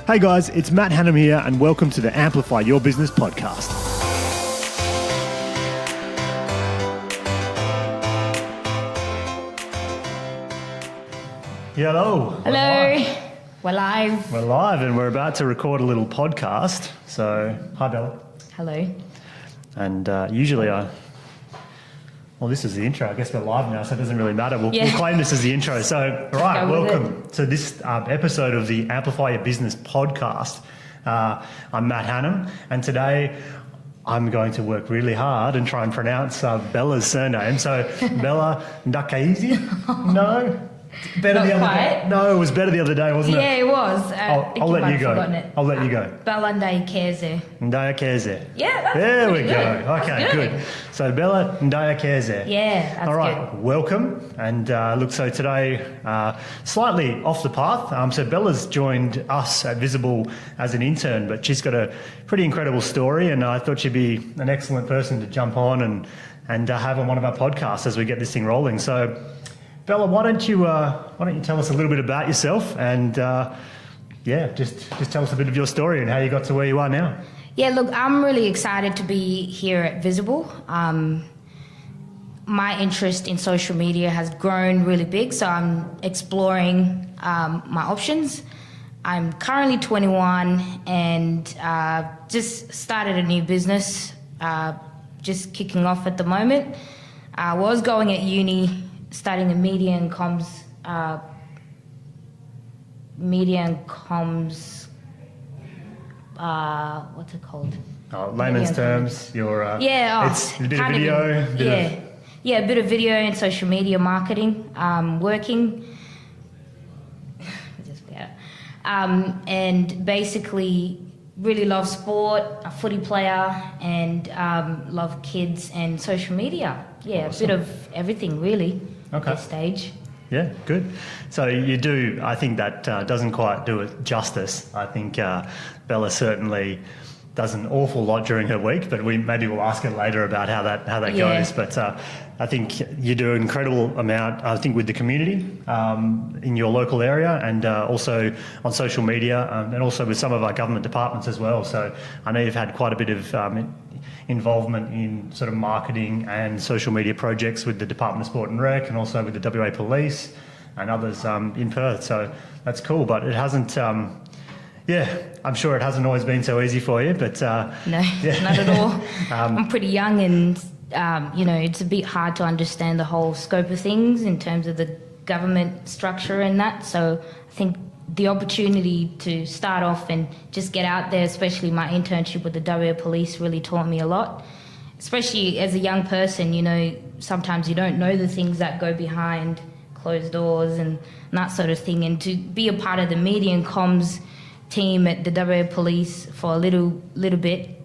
Hey guys, it's Matt Hanham here and welcome to the Amplify Your Business podcast. Hello. Hello. We're live. We're live and we're about to record a little podcast. So, hi Bella. Hello. And usually well, this is the intro. I guess we're live now, so it doesn't really matter. We'll claim this as the intro. So, all right, welcome to this episode of the Amplify Your Business podcast. I'm Matt Hanham, and today I'm going to work really hard and try and pronounce Bella's surname. So, Bella Ndayikese? No? Better the other day. No, it was better the other day, wasn't it? Yeah, it was. I'll let you go. I'll let you go. Bella Ndayikese. Ndayikeze. Yeah, that's there we good. go. Okay, good. So Bella Ndayikeze. Yeah, that's all right, good. welcome. And look, so today, slightly off the path. So Bella's joined us at Visible as an intern, but she's got a pretty incredible story, and I thought she'd be an excellent person to jump on and have on one of our podcasts as we get this thing rolling. So, Bella, why don't you tell us a little bit about yourself and just tell us a bit of your story and how you got to where you are now. Yeah, look, I'm really excited to be here at Visible. My interest in social media has grown really big, so I'm exploring my options. I'm currently 21 and just started a new business, just kicking off at the moment. I was going at uni, studying a media and comms, what's it called? Layman's terms, it's a bit of video. A bit of video and social media marketing, working. And basically really love sport, a footy player, and love kids and social media. Yeah, awesome. A bit of everything really. Okay. At this stage. Yeah, good. So you do, I think that doesn't quite do it justice. I think Bella certainly does an awful lot during her week, but maybe we'll ask her later about how that goes. But I think you do an incredible amount, I think, with the community in your local area and also on social media and also with some of our government departments as well. So I know you've had quite a bit of involvement in sort of marketing and social media projects with the Department of Sport and Rec and also with the WA Police and others in Perth. So that's cool, but it hasn't, I'm sure it hasn't always been so easy for you, but... No, not at all. I'm pretty young and, it's a bit hard to understand the whole scope of things in terms of the government structure and that. So I think the opportunity to start off and just get out there, especially my internship with the WA Police, really taught me a lot. Especially as a young person, sometimes you don't know the things that go behind closed doors and that sort of thing. And to be a part of the media and comms team at the WA Police for a little bit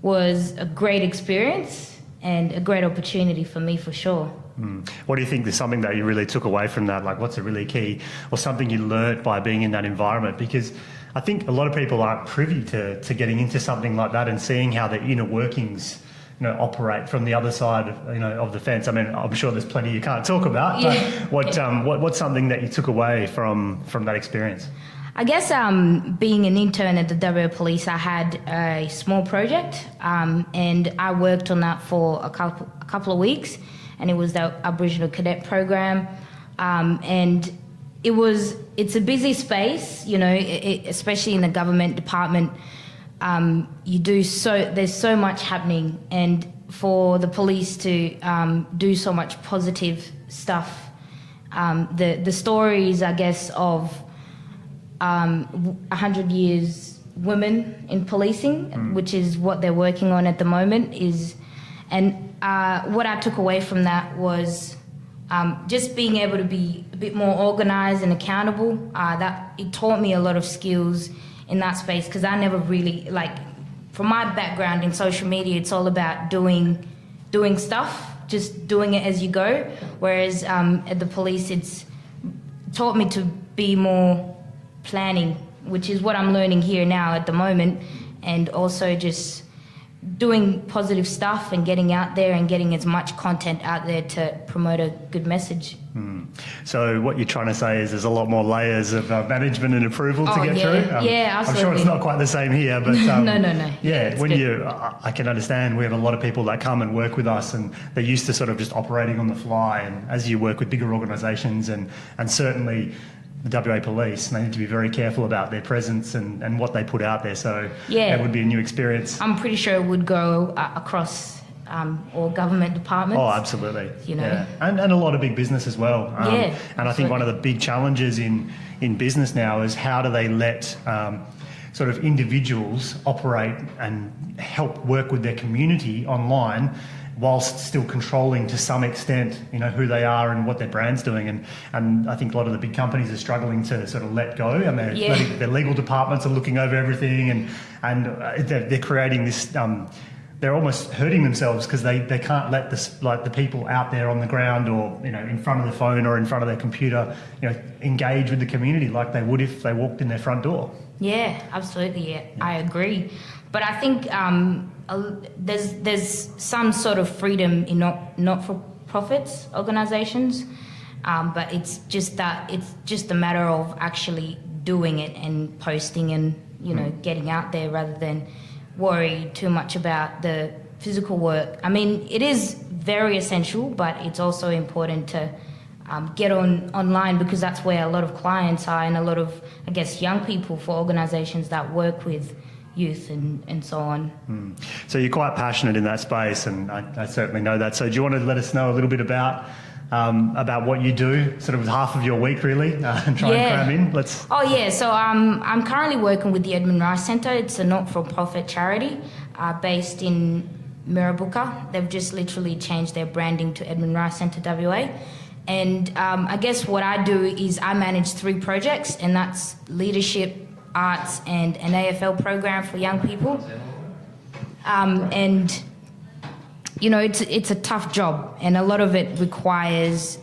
was a great experience and a great opportunity for me, for sure. What do you think is something that you really took away from that? Like, what's a really key or something you learnt by being in that environment? Because I think a lot of people aren't privy to getting into something like that and seeing how the inner workings operate from the other side of the fence. I mean, I'm sure there's plenty you can't talk about, but what's something that you took away from that experience? I guess being an intern at the WA Police, I had a small project and I worked on that for a couple of weeks, and it was the Aboriginal Cadet Program. And it's a busy space, especially in the government department. There's so much happening, and for the police to do so much positive stuff, the stories, I guess, of 100 years women in policing, which is what they're working on at the moment, what I took away from that was just being able to be a bit more organised and accountable. That it taught me a lot of skills in that space, because I never really, from my background in social media, it's all about doing stuff, just doing it as you go. Whereas at the police, it's taught me to be more planning, which is what I'm learning here now at the moment, and also just doing positive stuff and getting out there and getting as much content out there to promote a good message. So what you're trying to say is there's a lot more layers of management and approval to get through. Yeah, absolutely. I'm sure it's not quite the same here, but no. Yeah, when I can understand, we have a lot of people that come and work with us, and they're used to sort of just operating on the fly. And as you work with bigger organisations, and certainly the WA Police, they need to be very careful about their presence and what they put out there. So that would be a new experience. I'm pretty sure it would go across all government departments. Oh, absolutely. You know, yeah. And a lot of big business as well. And I think one of the big challenges in business now is how do they let sort of individuals operate and help work with their community online, whilst still controlling to some extent, who they are and what their brand's doing. And I think a lot of the big companies are struggling to sort of let go, and their legal departments are looking over everything, and they're creating this. They're almost hurting themselves because they can't let the people out there on the ground or in front of the phone or in front of their computer engage with the community like they would if they walked in their front door. Yeah, absolutely. Yeah. I agree, but I think there's some sort of freedom in not-for-profits organisations, but it's just a matter of actually doing it and posting and getting out there rather than worry too much about the physical work. I mean, it is very essential, but it's also important to get online, because that's where a lot of clients are, and a lot of, I guess, young people for organisations that work with youth and so on. So you're quite passionate in that space, and I certainly know that. So do you want to let us know a little bit about what you do, sort of half of your week really, and try and cram in? So I'm currently working with the Edmund Rice Centre. It's a not-for-profit charity based in Mirrabooka. They've just literally changed their branding to Edmund Rice Centre WA. And I guess what I do is I manage 3 projects, and that's leadership, arts, and an AFL program for young people. And it's a tough job, and a lot of it requires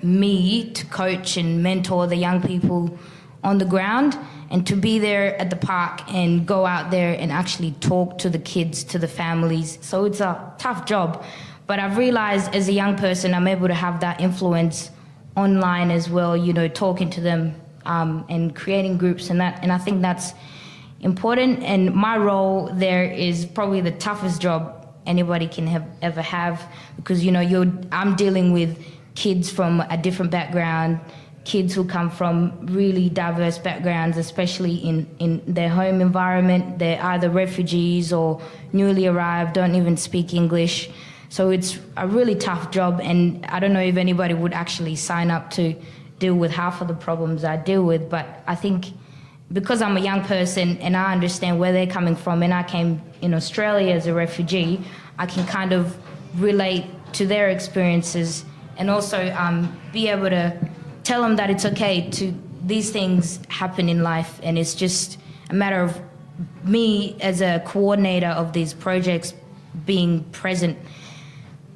me to coach and mentor the young people on the ground, and to be there at the park and go out there and actually talk to the kids, to the families. So it's a tough job, but I've realized as a young person, I'm able to have that influence online as well, talking to them and creating groups and that. And I think that's important. And my role there is probably the toughest job anybody can ever have, because I'm dealing with kids from a different background, kids who come from really diverse backgrounds, especially in their home environment. They're either refugees or newly arrived, don't even speak English. So it's a really tough job, and I don't know if anybody would actually sign up to deal with half of the problems I deal with, but I think because I'm a young person and I understand where they're coming from, and I came in Australia as a refugee, I can kind of relate to their experiences, and also be able to tell them that it's okay to, these things happen in life, and it's just a matter of me as a coordinator of these projects being present,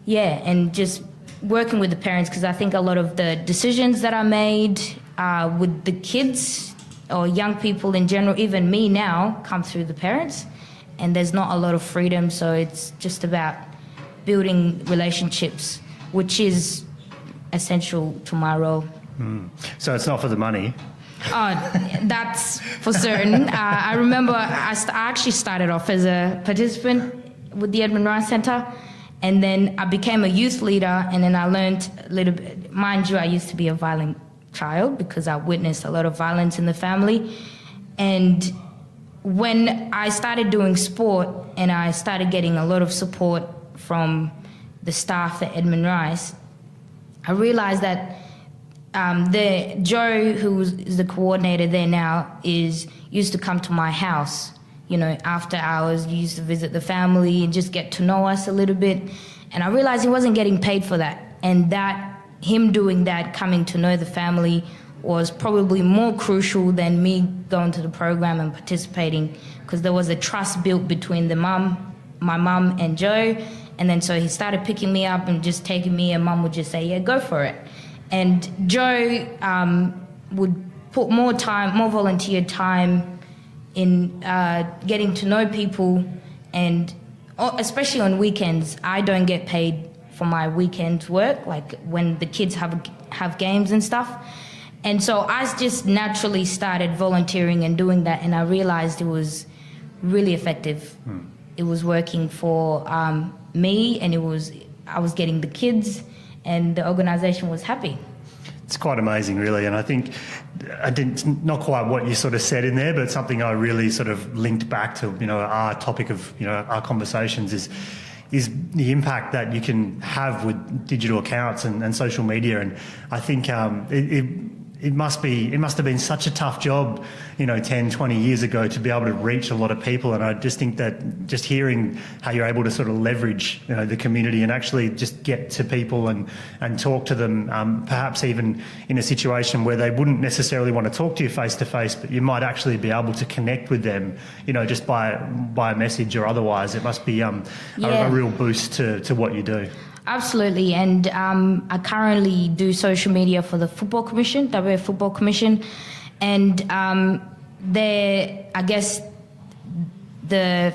and just working with the parents, because I think a lot of the decisions that are made with the kids or young people in general, even me now, come through the parents, and there's not a lot of freedom. So it's just about building relationships, which is essential to my role. So it's not for the money? That's for certain. I remember I actually started off as a participant with the Edmund Rice Centre, and then I became a youth leader, and then I learned a little bit. Mind you, I used to be a violent child because I witnessed a lot of violence in the family. And when I started doing sport and I started getting a lot of support from the staff at Edmund Rice, I realized that the Joe, who is the coordinator there now, used to come to my house, after hours. He used to visit the family and just get to know us a little bit. And I realized he wasn't getting paid for that. And that him doing that, coming to know the family, was probably more crucial than me going to the program and participating, because there was a trust built between my mum and Joe. And then so he started picking me up and just taking me, and mum would just say, yeah, go for it. And Joe would put more volunteer time in getting to know people, and especially on weekends. I don't get paid for my weekend work, like when the kids have games and stuff. And so I just naturally started volunteering and doing that, and I realized it was really effective. It was working for me, and I was getting the kids, and the organisation was happy. It's quite amazing, really, and I think not quite what you sort of said in there, but something I really sort of linked back to, our topic of, our conversations is the impact that you can have with digital accounts and social media. And I think it must have been such a tough job, 10, 20 years ago to be able to reach a lot of people. And I just think that just hearing how you're able to sort of leverage, the community and actually just get to people and talk to them, perhaps even in a situation where they wouldn't necessarily want to talk to you face to face, but you might actually be able to connect with them, just by a message or otherwise. It must be a real boost to what you do. Absolutely, and I currently do social media for the Football Commission, WA Football Commission, and I guess the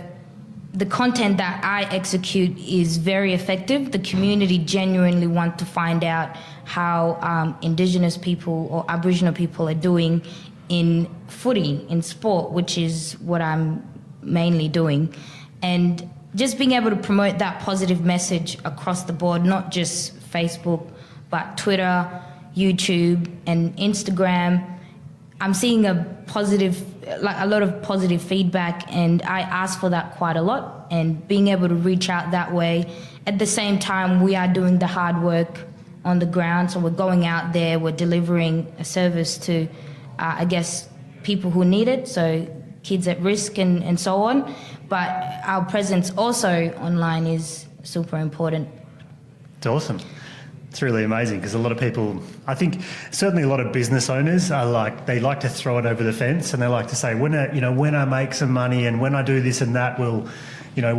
content that I execute is very effective. The community genuinely want to find out how Indigenous people or Aboriginal people are doing in footy, in sport, which is what I'm mainly doing, and just being able to promote that positive message across the board, not just Facebook, but Twitter, YouTube, and Instagram. I'm seeing a lot of positive feedback, and I ask for that quite a lot. And being able to reach out that way, at the same time, we are doing the hard work on the ground. So we're going out there, we're delivering a service to, people who need it. So kids at risk and so on. But our presence also online is super important. It's awesome. It's really amazing because a lot of people, I think certainly a lot of business owners they like to throw it over the fence, and they like to say, when I make some money and when I do this and that, we'll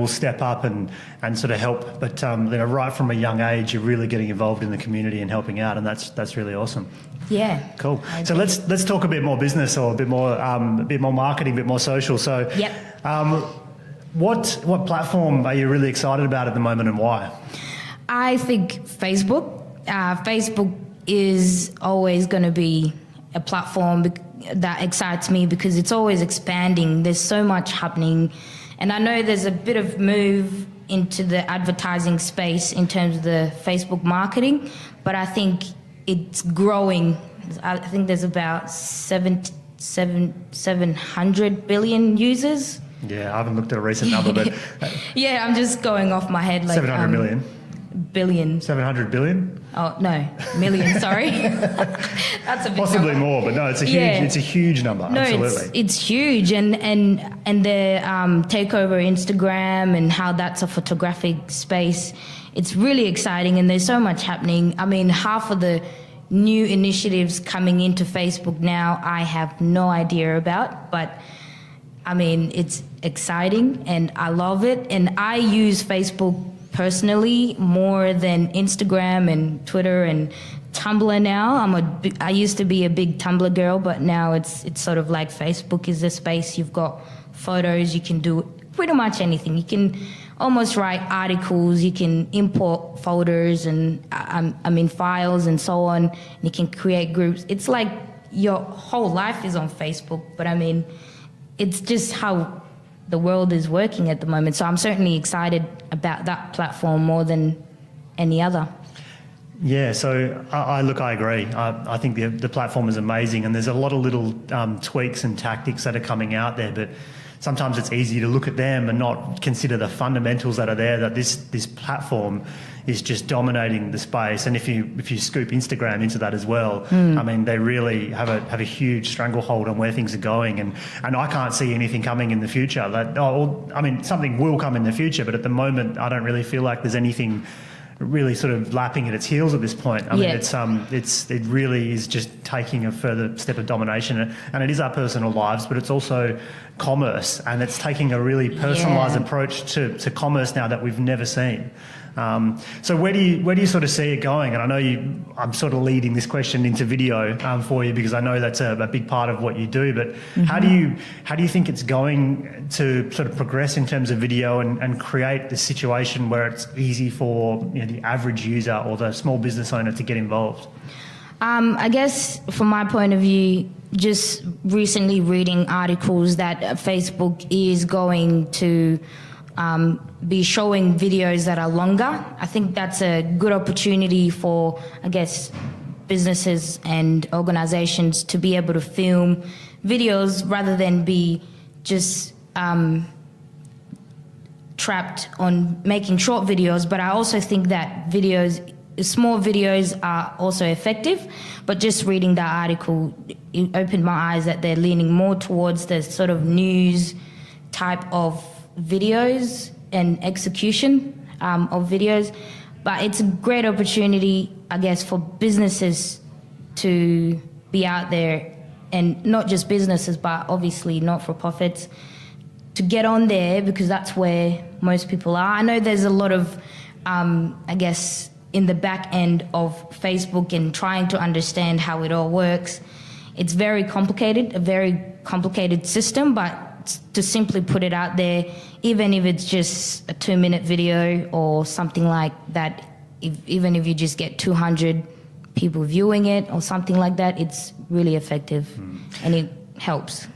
step up and sort of help. But right from a young age, you're really getting involved in the community and helping out, and that's really awesome. Yeah. Cool. So let's talk a bit more business, or a bit more marketing, a bit more social. So yep. What platform are you really excited about at the moment, and why? I think Facebook. Facebook is always going to be a platform that excites me because it's always expanding. There's so much happening. And I know there's a bit of move into the advertising space in terms of the Facebook marketing, but I think it's growing. I think there's about 700 billion users. Yeah, I haven't looked at a recent number, but... yeah, I'm just going off my head. 700 million? Billion. 700 billion? Oh, no, million, sorry. That's a big Possibly number. More, but no, it's a huge number, no, absolutely. It's huge, and the takeover Instagram and how that's a photographic space, it's really exciting, and there's so much happening. I mean, half of the new initiatives coming into Facebook now, I have no idea about, but I mean, it's exciting and I love it. And I use Facebook personally more than Instagram and Twitter and Tumblr now. I used to be a big Tumblr girl, but now it's sort of like Facebook is the space. You've got photos, you can do pretty much anything. You can almost write articles, you can import folders and files and so on. And you can create groups. It's like your whole life is on Facebook, but I mean, it's just how the world is working at the moment. So I'm certainly excited about that platform more than any other. Yeah, so I agree. I think the platform is amazing, and there's a lot of little tweaks and tactics that are coming out there, but sometimes it's easy to look at them and not consider the fundamentals that are there, that this platform is just dominating the space. And if you scoop Instagram into that as well, I mean, they really have a huge stranglehold on where things are going, and I can't see anything coming in the future. Something will come in the future, but at the moment I don't really feel like there's anything really sort of lapping at its heels at this point. I mean, it really is just taking a further step of domination, and it is our personal lives, but it's also commerce, and it's taking a really personalised approach to commerce now that we've never seen. So where do you sort of see it going? And I know I'm sort of leading this question into video for you because I know that's a big part of what you do. But how do you think it's going to sort of progress in terms of video and create the situation where it's easy for the average user or the small business owner to get involved? I guess from my point of view, just recently reading articles that Facebook is going to be showing videos that are longer. I think that's a good opportunity for, I guess, businesses and organizations to be able to film videos rather than be just trapped on making short videos. But I also think that small videos are also effective, but just reading that article, it opened my eyes that they're leaning more towards the sort of news type of videos and execution of videos. But it's a great opportunity, I guess, for businesses to be out there, and not just businesses, but obviously not-for-profits, to get on there because that's where most people are. I know there's a lot of, I guess, in the back end of Facebook and trying to understand how it all works. It's very complicated, a very complicated system, but to simply put it out there, even if it's just a 2-minute video or something like that, even if you just get 200 people viewing it or something like that, it's really effective and it helps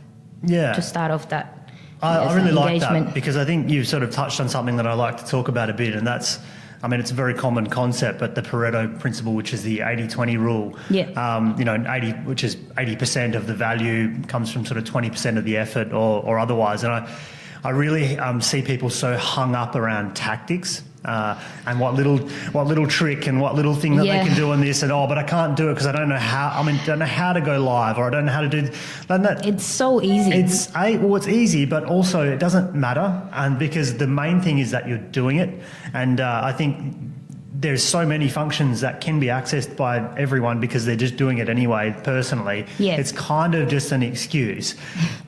to start off that. I really like that because I think you've sort of touched on something that I like to talk about a bit, and that's, I mean, it's a very common concept, but the Pareto Principle, which is the 80-20 rule, which is 80% of the value comes from sort of 20% of the effort or otherwise. And I really see people so hung up around tactics and what little trick and what little thing that they can do on this, and but I can't do it because I don't know how. I mean, don't know how to go live, or I don't know how to do. It's so easy. It's easy, but also it doesn't matter, and because the main thing is that you're doing it, and I think there's so many functions that can be accessed by everyone because they're just doing it anyway. Personally, it's kind of just an excuse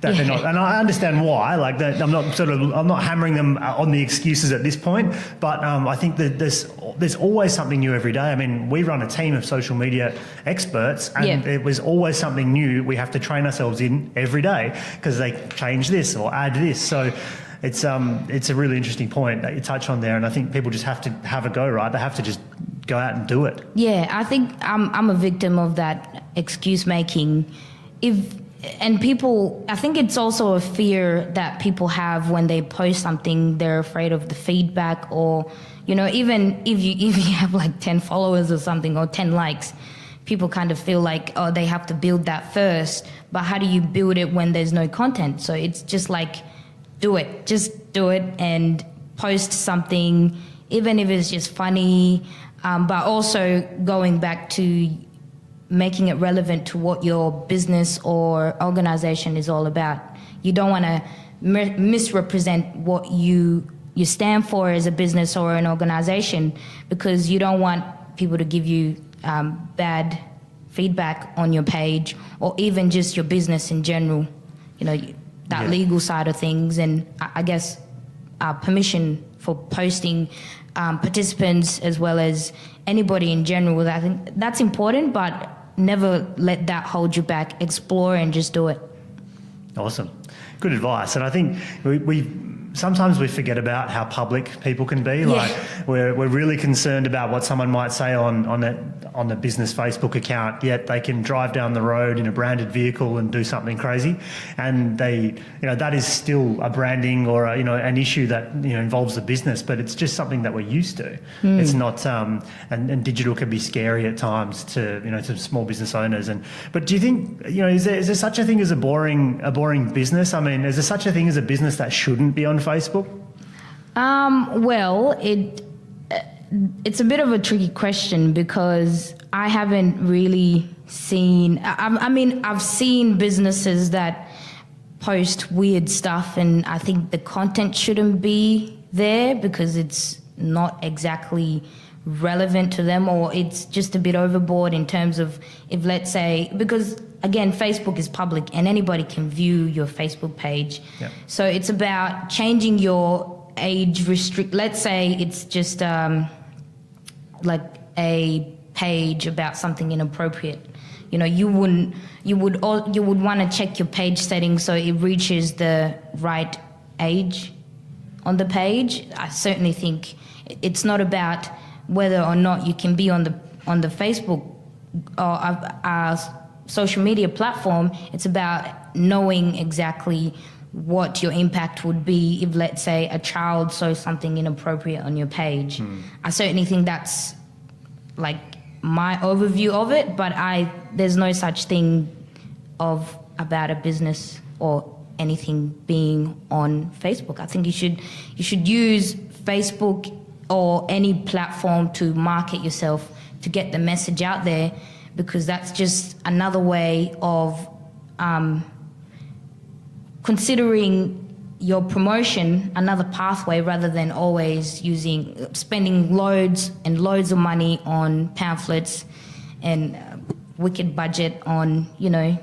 that they're not, and I understand why. Like that, I'm not hammering them on the excuses at this point, but I think that there's always something new every day. I mean, we run a team of social media experts, and it was always something new we have to train ourselves in every day because they change this or add this. So it's a really interesting point that you touch on there, and I think people just have to have a go, right? They have to just go out and do it. Yeah, I think I'm a victim of that excuse making. I think it's also a fear that people have when they post something. They're afraid of the feedback, or even if you have like 10 followers or something, or 10 likes, people kind of feel like, they have to build that first. But how do you build it when there's no content? So it's just like, just do it and post something, even if it's just funny, but also going back to making it relevant to what your business or organization is all about. You don't want to misrepresent what you stand for as a business or an organization, because you don't want people to give you bad feedback on your page, or even just your business in general. That legal side of things, and I guess permission for posting participants as well as anybody in general. I think that's important, but never let that hold you back. Explore and just do it. Awesome. Good advice. And I think we sometimes we forget about how public people can be. Like we're really concerned about what someone might say on the business Facebook account, yet they can drive down the road in a branded vehicle and do something crazy, and that is still a branding or an issue that involves the business, but it's just something that we're used to. It's not and digital can be scary at times to small business owners. But do you think is there such a thing as a boring business? I mean, is there such a thing as a business that shouldn't be on Facebook? Well, it's a bit of a tricky question because I haven't really seen. I mean, I've seen businesses that post weird stuff, and I think the content shouldn't be there because it's not exactly relevant to them, or it's just a bit overboard in terms of, if let's say, because again, Facebook is public and anybody can view your Facebook page. So it's about changing your age let's say it's just like a page about something inappropriate. You know, you would want to check your page settings so it reaches the right age on the page. I certainly think it's not about whether or not you can be on the Facebook or our social media platform. It's about knowing exactly what your impact would be if, let's say, a child saw something inappropriate on your page. I certainly think that's like my overview of it, but there's no such thing about a business or anything being on Facebook. I think you should use Facebook or any platform to market yourself, to get the message out there, because that's just another way of considering your promotion, another pathway, rather than always spending loads and loads of money on pamphlets and wicked budget on, you know,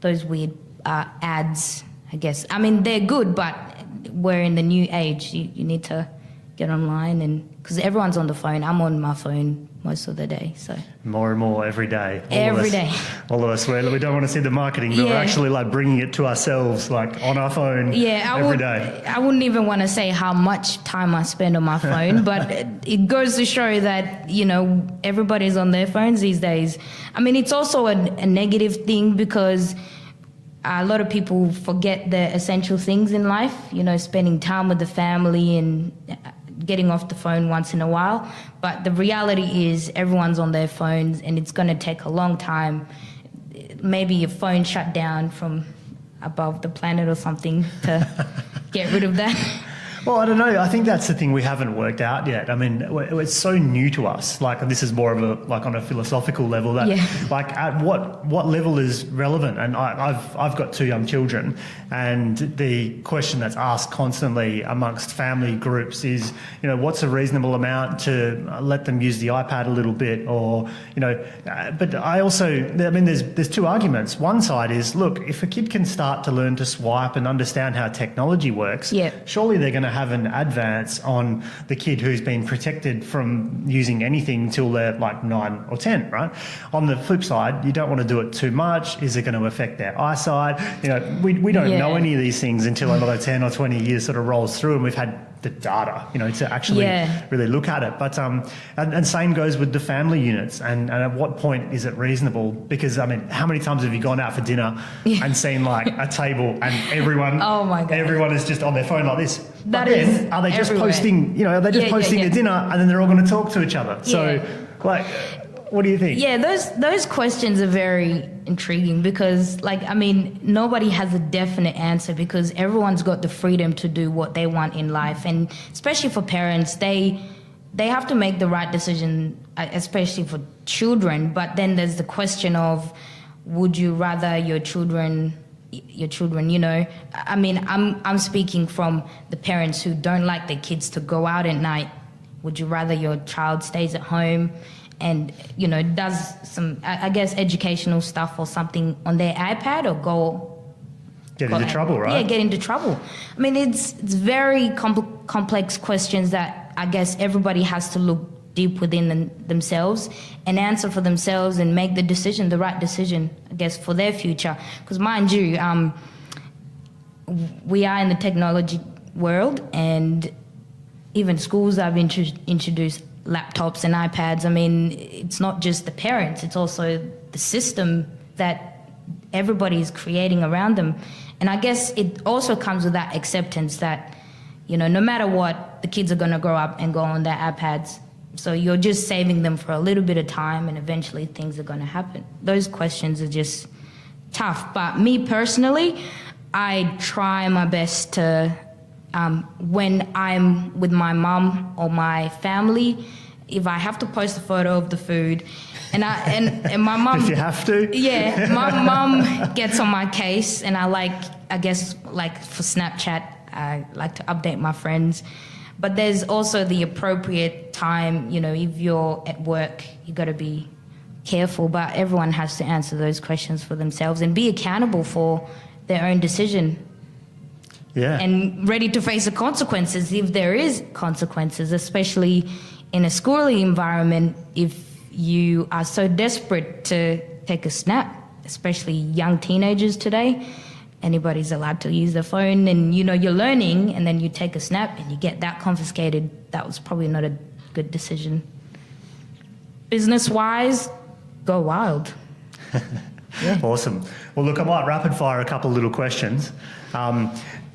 those weird ads, I guess. I mean, they're good, but we're in the new age. You need to get online, and because everyone's on the phone. I'm on my phone most of the day, so more and more every day. All of us, we don't want to see the marketing, but we're actually like bringing it to ourselves, like on our phone. Every day. I wouldn't even want to say how much time I spend on my phone, but it goes to show that, you know, everybody's on their phones these days. I mean, it's also a negative thing because a lot of people forget the essential things in life, you know, spending time with the family and getting off the phone once in a while. But the reality is everyone's on their phones, and it's going to take a long time. Maybe your phone shut down from above the planet or something to get rid of that. Well, I don't know. I think that's the thing we haven't worked out yet. I mean, it's so new to us. Like, this is more of a, like, on a philosophical level that, like, at what level is relevant? And I've got 2 young children, and the question that's asked constantly amongst family groups is, you know, what's a reasonable amount to let them use the iPad a little bit, or, you know, but I mean, there's 2 arguments. One side is, look, if a kid can start to learn to swipe and understand how technology works, surely they're going to have an advance on the kid who's been protected from using anything until they're like 9 or 10, right? On the flip side, you don't want to do it too much. Is it going to affect their eyesight? You know, we don't know any of these things until another 10 or 20 years sort of rolls through and we've had the data, you know, to actually really look at it. But and same goes with the family units. And at what point is it reasonable? Because I mean, how many times have you gone out for dinner and seen like a table and everyone, everyone is just on their phone like this? Are they just posting? You know, are they just posting their dinner and then they're all going to talk to each other? So, like, what do you think? Yeah, those questions are very intriguing because, like, I mean, nobody has a definite answer because everyone's got the freedom to do what they want in life. And especially for parents, they have to make the right decision, especially for children. But then there's the question of, would you rather your children, you know, I mean, I'm speaking from the parents who don't like their kids to go out at night. Would you rather your child stays at home and, you know, does some, I guess, educational stuff or something on their iPad, or get into trouble, right? Yeah, get into trouble. I mean, it's very complex questions that I guess everybody has to look deep within themselves and answer for themselves and make the right decision, I guess, for their future. Because mind you, we are in the technology world, and even schools have introduced laptops and iPads. I mean, it's not just the parents, it's also the system that everybody is creating around them. And I guess it also comes with that acceptance that, you know, no matter what, the kids are going to grow up and go on their iPads. So you're just saving them for a little bit of time, and eventually things are going to happen. Those questions are just tough. But me personally, I try my best to, when I'm with my mum or my family, if I have to post a photo of the food, and my mum, if you have to, my mum gets on my case, and I guess for Snapchat, I like to update my friends. But there's also the appropriate time, you know, if you're at work, you got to be careful. But everyone has to answer those questions for themselves and be accountable for their own decision. Yeah. And ready to face the consequences if there is consequences, especially in a schooling environment, if you are so desperate to take a snap, especially young teenagers today, anybody's allowed to use their phone, and you're learning, and then you take a snap and you get that confiscated. That was probably not a good decision. Business-wise, go wild. Yeah. Awesome. Well, look, I might rapid fire a couple of little questions.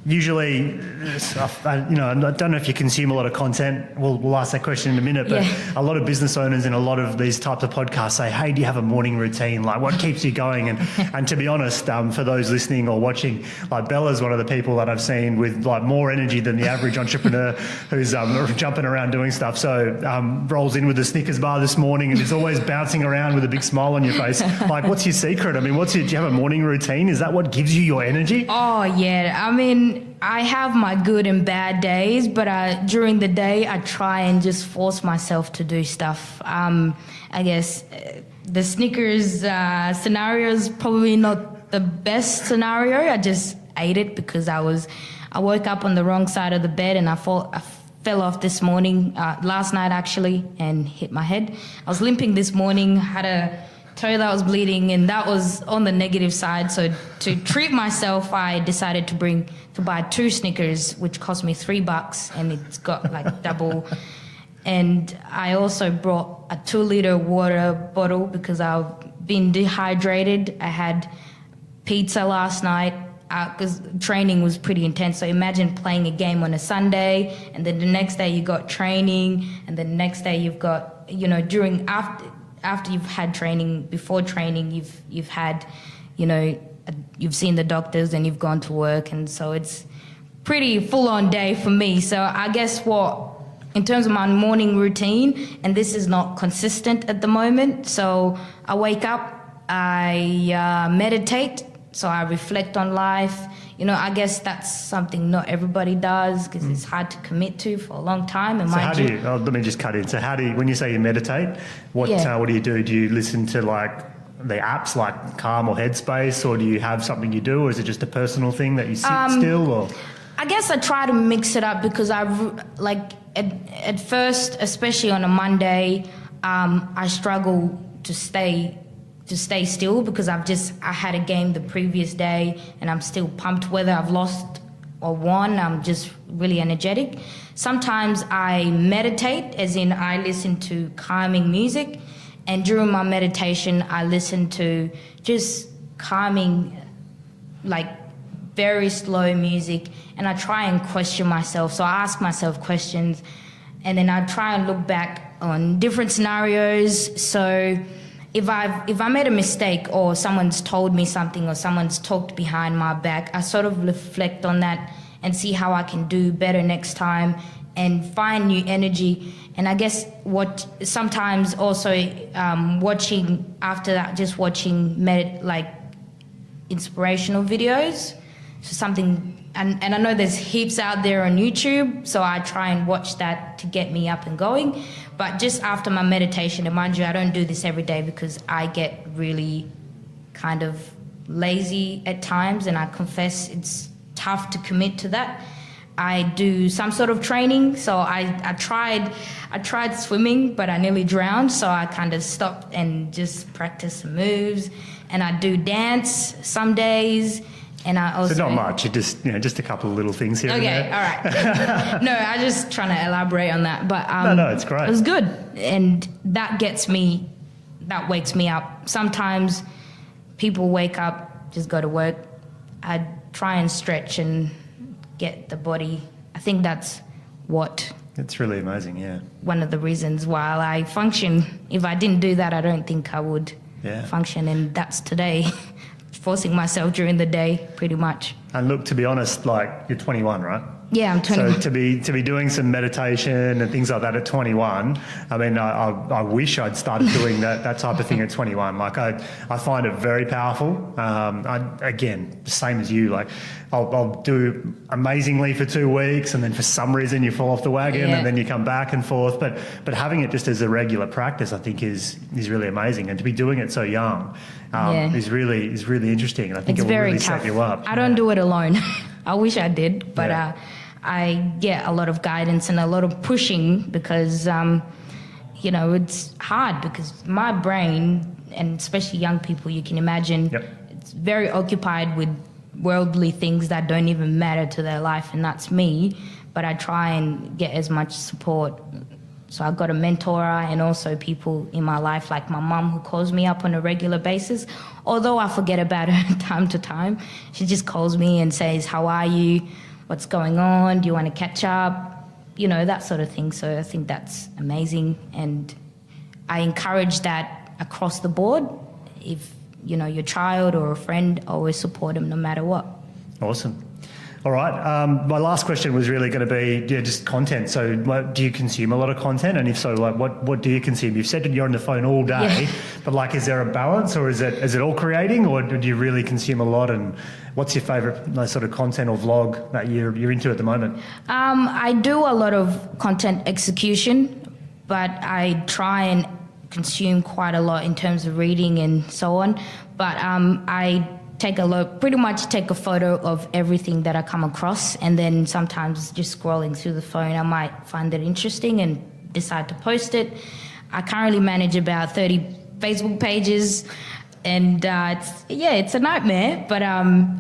Usually, I don't know if you consume a lot of content. We'll ask that question in a minute, but a lot of business owners in a lot of these types of podcasts say, hey, do you have a morning routine? Like, what keeps you going? And to be honest, for those listening or watching, like Bella's one of the people that I've seen with like more energy than the average entrepreneur who's jumping around doing stuff. So rolls in with a Snickers bar this morning and is always bouncing around with a big smile on your face. Like, what's your secret? I mean, do you have a morning routine? Is that what gives you your energy? Oh, yeah. I mean, I have my good and bad days, but during the day, I try and just force myself to do stuff. I guess the Snickers scenario is probably not the best scenario. I just ate it because I woke up on the wrong side of the bed, and I fell off this morning, last night actually, and hit my head. I was limping this morning, had a toe that was bleeding, and that was on the negative side. So to treat myself, I decided to buy 2 Snickers, which cost me $3, and it's got like double. And I also brought a 2-liter water bottle because I've been dehydrated. I had pizza last night because training was pretty intense. So imagine playing a game on a Sunday, and then the next day you got training, and then the next day you've got, after you've had training, before training, you've had, you've seen the doctors and you've gone to work, and so it's pretty full-on day for me. So I guess in terms of my morning routine, and this is not consistent at the moment, so I wake up, I meditate, so I reflect on life. I guess that's something not everybody does because it's hard to commit to for a long time. And so let me just cut in. So when you say you meditate, what do you do? Do you listen to like the apps like Calm or Headspace, or do you have something you do, or is it just a personal thing that you sit still? Or I guess I try to mix it up because at first, especially on a Monday, I struggle to stay still because I had a game the previous day and I'm still pumped. Whether I've lost or won, I'm just really energetic. Sometimes I meditate, as in I listen to calming music, and during my meditation I listen to just calming, like very slow music, and I try and question myself. So I ask myself questions, and then I try and look back on different scenarios. So if I made a mistake, or someone's told me something, or someone's talked behind my back, I sort of reflect on that and see how I can do better next time and find new energy. And I guess sometimes also watching after that, just watching like inspirational videos. So something, and I know there's heaps out there on YouTube, so I try and watch that to get me up and going. But just after my meditation, and mind you, I don't do this every day because I get really kind of lazy at times, and I confess it's tough to commit to that. I do some sort of training, so I tried swimming, but I nearly drowned, so I kind of stopped and just practiced some moves. And I do dance some days. And I also, so not much, just a couple of little things here and there. Okay, all right. No, I'm just trying to elaborate on that. But no, it's great. It was good, and that wakes me up. Sometimes people wake up, just go to work. I try and stretch and get the body. I think that's it's really amazing, yeah. One of the reasons why I function. If I didn't do that, I don't think I would function, and that's today. Forcing myself during the day, pretty much. And look, to be honest, like, you're 21, right? Yeah, I'm 21. So to be doing some meditation and things like that at 21, I mean, I wish I'd started doing that type of thing at 21. Like, I find it very powerful. Again, same as you. Like, I'll do amazingly for 2 weeks, and then for some reason you fall off the wagon, and then you come back and forth. But having it just as a regular practice, I think is really amazing. And to be doing it so young is really interesting. And I think it will really set you up. I don't do it alone. I wish I did, but I get a lot of guidance and a lot of pushing because it's hard because my brain, and especially young people, you can imagine, it's very occupied with worldly things that don't even matter to their life, and that's me. But I try and get as much support. So I've got a mentor and also people in my life like my mum who calls me up on a regular basis. Although I forget about her time to time, she just calls me and says, how are you? What's going on? Do you want to catch up? That sort of thing. So I think that's amazing. And I encourage that across the board. If, your child or a friend, always support them no matter what. Awesome. All right. My last question was really going to be just content. So do you consume a lot of content? And if so, what do you consume? You've said that you're on the phone all day, but is there a balance, or is it all creating, or do you really consume a lot? And what's your favourite sort of content or vlog that you're into at the moment? I do a lot of content execution, but I try and consume quite a lot in terms of reading and so on. But I pretty much take a photo of everything that I come across, and then sometimes just scrolling through the phone, I might find it interesting and decide to post it. I currently manage about 30 Facebook pages, and it's a nightmare, but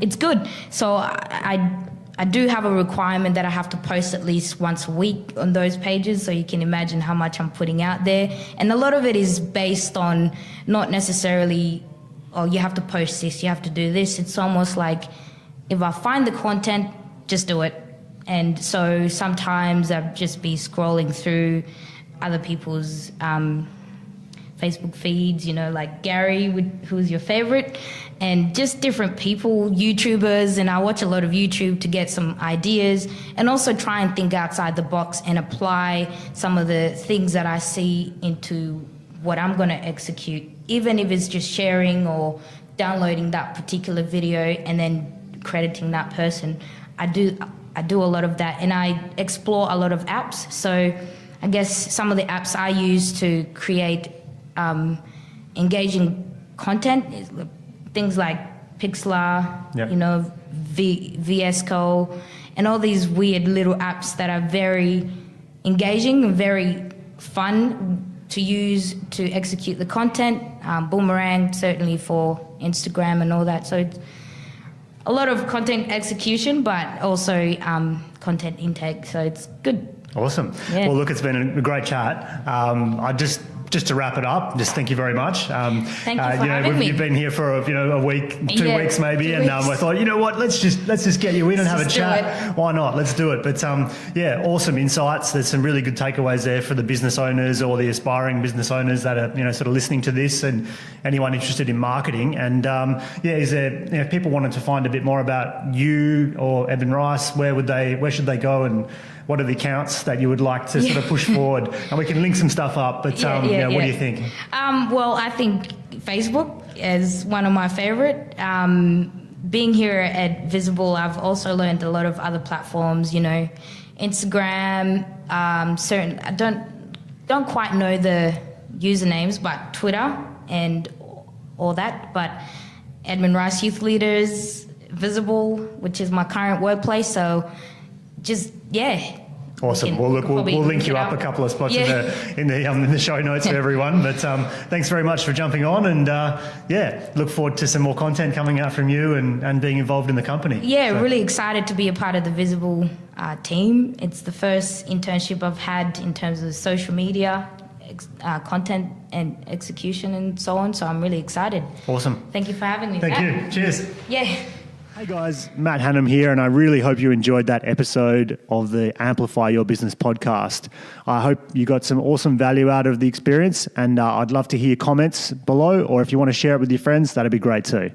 it's good. So I do have a requirement that I have to post at least once a week on those pages, so you can imagine how much I'm putting out there. And a lot of it is based on not necessarily, you have to post this, you have to do this. It's almost like if I find the content, just do it. And so sometimes I'll just be scrolling through other people's Facebook feeds, like Gary, who's your favorite, and just different people, YouTubers, and I watch a lot of YouTube to get some ideas and also try and think outside the box and apply some of the things that I see into what I'm going to execute, even if it's just sharing or downloading that particular video and then crediting that person. I do a lot of that, and I explore a lot of apps. So I guess some of the apps I use to create engaging content is things like Pixlr, VS Code, and all these weird little apps that are very engaging and very fun to use to execute the content. Boomerang, certainly for Instagram and all that. So it's a lot of content execution, but also content intake. So it's good. Awesome. Yeah. Well, look, it's been a great chat. Just to wrap it up, just thank you very much. Thank you for having me. You've been here for a week, 2 weeks maybe, and I thought, what, let's just get you in and have a chat. Why not? Let's do it. But awesome insights. There's some really good takeaways there for the business owners or the aspiring business owners that are sort of listening to this, and anyone interested in marketing. And is there, if people wanted to find a bit more about you or Edmund Rice, where should they go, and what are the accounts that you would like to sort of push forward? And we can link some stuff up, but what do you think? Well, I think Facebook is one of my favorite. Being here at Visible, I've also learned a lot of other platforms, Instagram, I don't quite know the usernames, but Twitter and all that, but Edmund Rice Youth Leaders, Visible, which is my current workplace, so Awesome. Well, look, we'll link you up a couple of spots in the show notes for everyone. But thanks very much for jumping on, and look forward to some more content coming out from you and being involved in the company. Really excited to be a part of the Visible team. It's the first internship I've had in terms of social media, content and execution and so on. So I'm really excited. Awesome. Thank you for having me. Thank you. Cheers. Yeah. Hey guys, Matt Hanham here, and I really hope you enjoyed that episode of the Amplify Your Business podcast. I hope you got some awesome value out of the experience, and I'd love to hear comments below, or if you want to share it with your friends, that'd be great too.